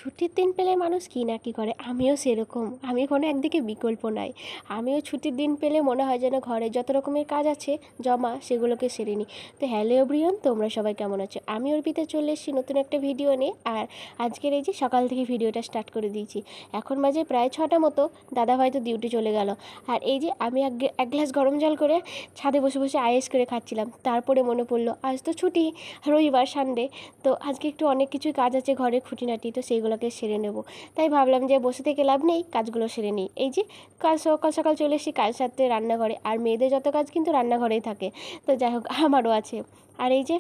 ছুটির দিন পেলে মানুষ কী না কী করে, আমিও সেরকম। আমি কোনো একদিকে বিকল্প নাই। আমিও ছুটির দিন পেলে মনে হয় যেন ঘরে যত রকমের কাজ আছে জমা সেগুলোকে সেরে নিই। তো হ্যালো এভরিওয়ান, তোমরা সবাই কেমন আছো? আমি অর্পিতা চলে এসেছি নতুন একটা ভিডিও নিয়ে। আর আজকের এই যে সকাল থেকে ভিডিওটা স্টার্ট করে দিয়েছি। এখন বাজে প্রায় 6টা মতো, দাদাভাই তো ডিউটি চলে গেল। আর এই যে আমি এক গ্লাস গরম জল করে ছাদে বসে বসে আইস করে খাচ্ছিলাম। তারপরে মনে পড়লো আজ তো ছুটি, রবিবার সানডে। তো আজকে একটু অনেক কিছুই কাজ আছে ঘরে খুঁটিনাটি, তো সেইগুলোকে সেরে নেব। তাই ভাবলাম যে বসে থেকে লাভ নেই, কাজগুলো সেরে নিই। এই যে কাল সকাল সকাল চলে এসেছি কাজ সারতে রান্নাঘরে। আর মেয়েদের যত কাজ কিন্তু রান্নাঘরেই থাকে, তো যাই হোক আমারও আছে। আর এই যে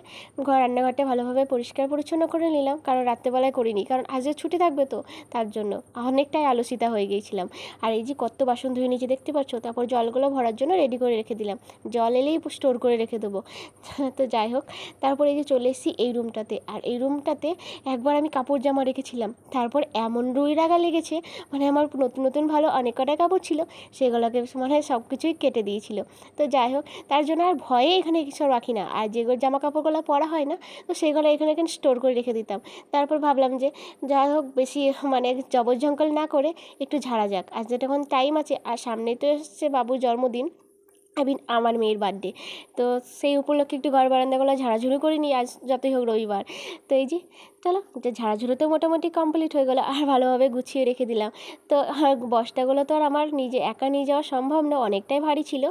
রান্নাঘরটা ভালোভাবে পরিষ্কার পরিচ্ছন্ন করে নিলাম, কারণ রাত্রেবেলায় করিনি, কারণ আজকে ছুটি থাকবে তো তার জন্য। অনেকটাই আলসিতা হয়ে গিয়েছিলাম। আর এই যে কত বাসন ধুয়ে নিচে দেখতে পাচ্ছ, তারপর জলগুলো ভরার জন্য রেডি করে রেখে দিলাম। জল এলেই স্টোর করে রেখে দেবো। তো যাই হোক, তারপরে এই যে চলে এসেছি এই রুমটাতে। আর এই রুমটাতে একবার আমি কাপড় জামা রেখেছিলাম, তারপর এমন রুই রাগা লেগেছে, মানে আমার নতুন নতুন ভালো অনেক কটাই কাপড় ছিল, সেগুলোকে মানে সব কিছুই কেটে দিয়েছিল। তো যাই হোক, তার জন্য আর ভয়ে এখানে কিছু রাখি না। আর যেগুলো জামা কাপড়গুলো পরা হয় না, তো সেগুলো এখানে স্টোর করে রেখে দিতাম। তারপর ভাবলাম যে যাই হোক, বেশি মানে জবরজঙ্গল না করে একটু ঝাড়া যাক। আজ যখন টাইম আছে, আর সামনেই তো এসছে বাবুর জন্মদিন, আমার মেয়ের বার্থডে। তো সেই উপলক্ষে একটু ঘর বারান্দাগুলো ঝাড়াঝুড়ি করে নিই, আজ যতই হোক রবিবার। তো এই যে চলো, যে ঝাড়াঝুড়ো তো মোটামুটি কমপ্লিট হয়ে গেলো, আর ভালোভাবে গুছিয়ে রেখে দিলাম। তো বস্তাগুলো তো আর আমার একা নিয়ে যাওয়া সম্ভব না, অনেকটাই ভারী ছিল।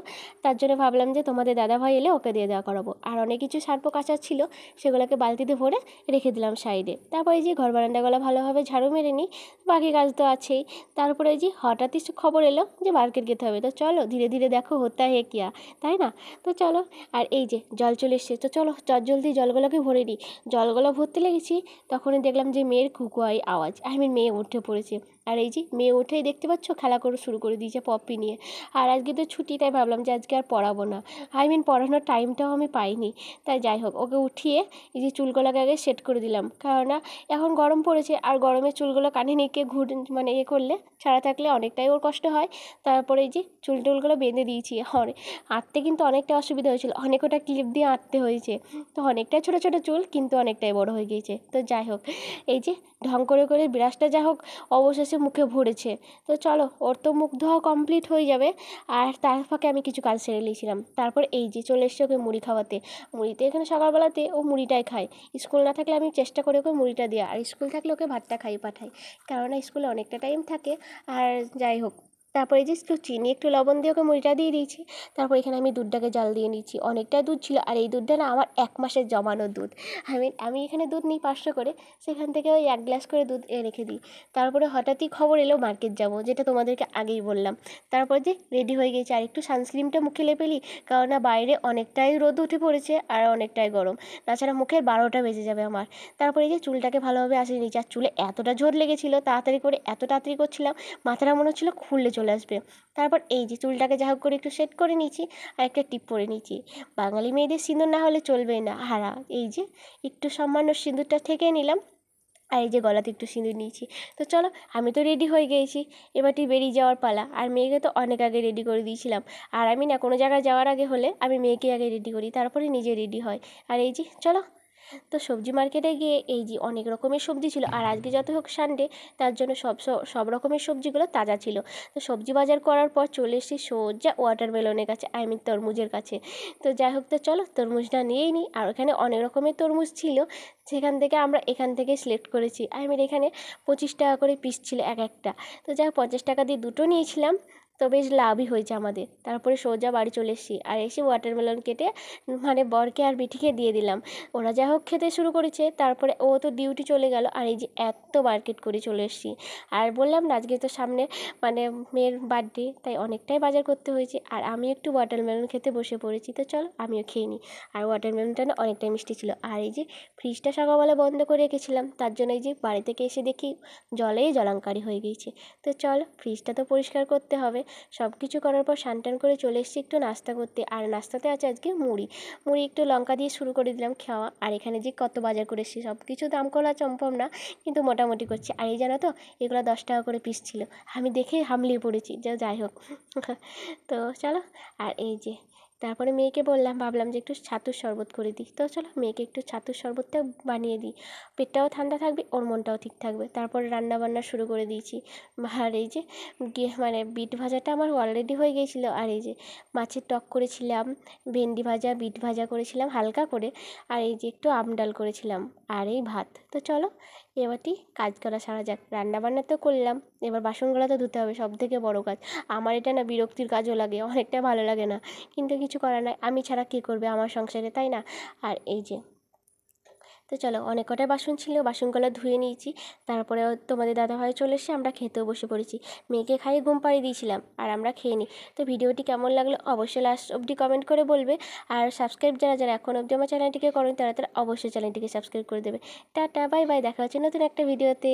তার জন্য ভাবলাম যে তোমাদের দাদাভাই এলে ওকে দিয়ে দেওয়া করাবো। আর অনেক কিছু সার্ফ কাচার ছিল, সেগুলোকে বালতিতে ভরে রেখে দিলাম সাইডে। তারপর এই যে ঘর বারান্দাগুলো ভালোভাবে ঝাড়ু মেরে নিই, বাকি কাজ তো আছেই। তারপরে এই যে হঠাৎই খবর এলো যে মার্কেট যেতে হবে। তো চলো ধীরে ধীরে দেখো হতা হে কিয়া, তাই না? তো চলো। আর এই যে জল চলে এসছে, তো চলো জলদি জলগুলোকে ভরে নিই। জলগুলো ভরতে লেগেছি, তখনই দেখলাম যে মেয়ের কুকুয়াই আওয়াজ। মেয়ে উঠে পড়েছে। আর এই যে মেয়ে উঠেই দেখতে পাচ্ছ খেলা করে শুরু করে দিয়েছে পপি নিয়ে। আর আজকে তো ছুটি, তাই ভাবলাম যে আজকে আর পড়াবো না। পড়ানোর টাইমটাও আমি পাইনি। তাই যাই হোক, ওকে উঠিয়ে এই যে চুলগুলোকে আগে সেট করে দিলাম, কেননা এখন গরম পড়েছে, আর গরমে চুলগুলো কানে নিয়ে মানে করলে ছাড়া থাকলে অনেকটাই ওর কষ্ট হয়। তারপরে এই যে চুলটুলগুলো বেঁধে দিয়েছি। আঁটতে কিন্তু অনেকটা অসুবিধা হয়েছিল, অনেক ওটা ক্লিপ দিয়ে আঁটতে হয়েছে। তো অনেকটাই ছোটো ছোটো চুল, কিন্তু অনেকটাই বড় হয়ে গিয়েছে। তো যাই হোক, এই যে ঢং করে করে ব্রাশটা যা হোক অবশেষে মুখে ভরেছে। তো চলো, ওর তো মুখ ধোয়া কমপ্লিট হয়ে যাবে, আর তার ফাঁকে আমি কিছু কাজ সেরে নিয়েছিলাম। তারপর এই যে চলে এসছে ওকে মুড়ি খাওয়াতে। মুড়িতে এখানে সকালবেলাতে ও মুড়িটাই খায়। স্কুল না থাকলে আমি চেষ্টা করি ওকে মুড়িটা দেওয়া, আর স্কুল থাকলে ওকে ভাতটা খাইয়ে পাঠাই, কেননা স্কুলে অনেকটা টাইম থাকে। আর যাই হোক, তারপরে যে একটু চিনি একটু লবণ দিয়ে ওকে মুড়িটা দিয়ে দিয়েছি। তারপর এখানে আমি দুধটাকে জাল দিয়ে নিচ্ছি, অনেকটাই দুধ ছিল। আর এই দুধটা না আমার 1 মাসের জমানো দুধ। আমি এখানে দুধ নিই 500 করে, সেখান থেকে ওই 1 গ্লাস করে দুধ রেখে দিই। তারপরে হঠাৎই খবর এলো মার্কেট যাব, যেটা তোমাদেরকে আগেই বললাম। তারপর যে রেডি হয়ে গেছি, আর একটু সানস্ক্রিনটা মুখে লেপে নিই, কেননা বাইরে অনেকটাই রোদ উঠে পড়েছে আর অনেকটাই গরম। তাছাড়া মুখের 12টা বেজে যাবে আমার। তারপরে যে চুলটাকে ভালোভাবে আসিয়ে নিচ্ছি। আর চুলে এতটা ঝোর লেগেছিলো, এত তাড়াতাড়ি করছিলাম, মাথাটা মনে হচ্ছিলো খুললে চলে আসবে। তারপর এই যে চুলটাকে যা হোক করে একটু সেট করে নিয়েছি, আর একটা টিপ পরে নিয়েছি। বাঙালি মেয়েদের সিঁদুর না হলে চলবেই না। এই যে একটু সামান্য সিঁদুরটা থেকে নিলাম, আর এই যে গলাতে একটু সিঁদুর নিয়েছি। তো চলো, আমি তো রেডি হয়ে গিয়েছি, এবারটি বেরিয়ে যাওয়ার পালা। আর মেয়েকে তো অনেক আগে রেডি করে দিয়েছিলাম। আর আমি না কোনো জায়গায় যাওয়ার আগে হলে আমি মেয়েকে আগে রেডি করি, তারপরে নিজে রেডি হয়। আর এই যে চলো, তো সবজি মার্কেটে গিয়ে এই যে অনেক রকমের সবজি ছিল। আর আজকে যত হোক সানডে, তার জন্য সব রকমের সবজিগুলো তাজা ছিল। তো সবজি বাজার করার পর চলে এসেছি সোজা ওয়াটারমেলনের কাছে, তরমুজের কাছে। তো যাই হোক, তো চলো তরমুজটা নিয়েই নিই। আর ওখানে অনেক রকমের তরমুজ ছিল, সেখান থেকে আমরা এখান থেকে সিলেক্ট করেছি। এখানে 25 টাকা করে পিস ছিল এক একটা। তো যাই হোক, 50 টাকা দিয়ে দুটো নিয়েছিলাম, তো বেশ লাভই হয়েছে আমাদের। তারপরে সোজা বাড়ি চলে এসেছি, আর এসে ওয়াটারমেলন কেটে বরকে আর বিটিকে দিয়ে দিলাম। ওরা যা হোক খেতে শুরু করেছে, তারপরে ও তো ডিউটি চলে গেল। আর এই যে এত মার্কেট করে চলে এসেছি। আর বললাম না আজকে তো সামনে মেয়ের বার্থডে, তাই অনেকটাই বাজার করতে হয়েছে। আর আমি একটু ওয়াটারমেলন খেতে বসে পড়েছি। তো চলো আমিও খেয়ে নিই। আর ওয়াটারমেলনটা না অনেকটাই মিষ্টি ছিল। আর এই যে ফ্রিজটা সকালবেলা বন্ধ করে রেখেছিলাম, তার জন্য এই যে বাড়ি থেকে এসে দেখি জলেই জলাঙ্কারি হয়ে গিয়েছে। তো চলো, ফ্রিজটা তো পরিষ্কার করতে হবে। সব কিছু করার পর স্নান করে চলে এসেছি একটু নাস্তা করতে। আর নাস্তাতে আছে আজকে মুড়ি একটু লঙ্কা দিয়ে শুরু করে দিলাম খাওয়া। আর এখানে যে কত বাজার করে এসেছি, সব কিছু দাম করা সম্ভব না, কিন্তু মোটামুটি করছি। আর এই জানো তো, এগুলো 10 টাকা করে পিস ছিল। আমি দেখে হামলিয়ে পড়েছি, যাই হোক। তো চলো, আর এই যে তারপরে মেয়েকে ভাবলাম যে একটু ছাতুর শরবত করে দিই। তো চলো মেয়েকে একটু ছাতুর শরবতটা বানিয়ে দিই, পেটটাও ঠান্ডা থাকবে, ওর মনটাও ঠিক থাকবে। তারপরে রান্নাবান্না শুরু করে দিয়েছি। আর এই যে মানে বিট ভাজাটা আমার অলরেডি হয়ে গিয়েছিলো। আর এই যে মাছের টক করেছিলাম, ভেন্ডি ভাজা, বিট ভাজা করেছিলাম হালকা করে, আর এই যে একটু আমডাল করেছিলাম, আর এই ভাত। তো চলো এবারটি কাজ করা সারা যাক। রান্নাবান্না তো করলাম, এবার বাসনগুলো তো ধুতে হবে, সবথেকে বড় কাজ। আমার এটা না বিরক্তির কাজও লাগে, অনেকটা ভালো লাগে না, কিন্তু কিছু করার নাই, আমি ছাড়া কে করবে আমার সংসারে, তাই না? আর এই যে তো চলো অনেক কটাই বাসন ছিল, বাসনগুলো ধুয়ে নিয়েছি। তারপরে তোমাদের দাদাভাই চলে এসে আমরা খেতেও বসে পড়েছি। মেয়েকে খাইয়ে ঘুম পাড়িয়ে দিয়েছিলাম, আর আমরা খেয়ে নিই। তো ভিডিওটি কেমন লাগলো অবশ্যই লাস্ট অবধি কমেন্ট করে বলবে। আর সাবস্ক্রাইব যারা যারা এখন অবধি আমার চ্যানেলটিকে করেন তারা তারা অবশ্যই চ্যানেলটিকে সাবস্ক্রাইব করে দেবে। টাটা, বাই বাই, দেখা হচ্ছে নতুন একটা ভিডিওতে।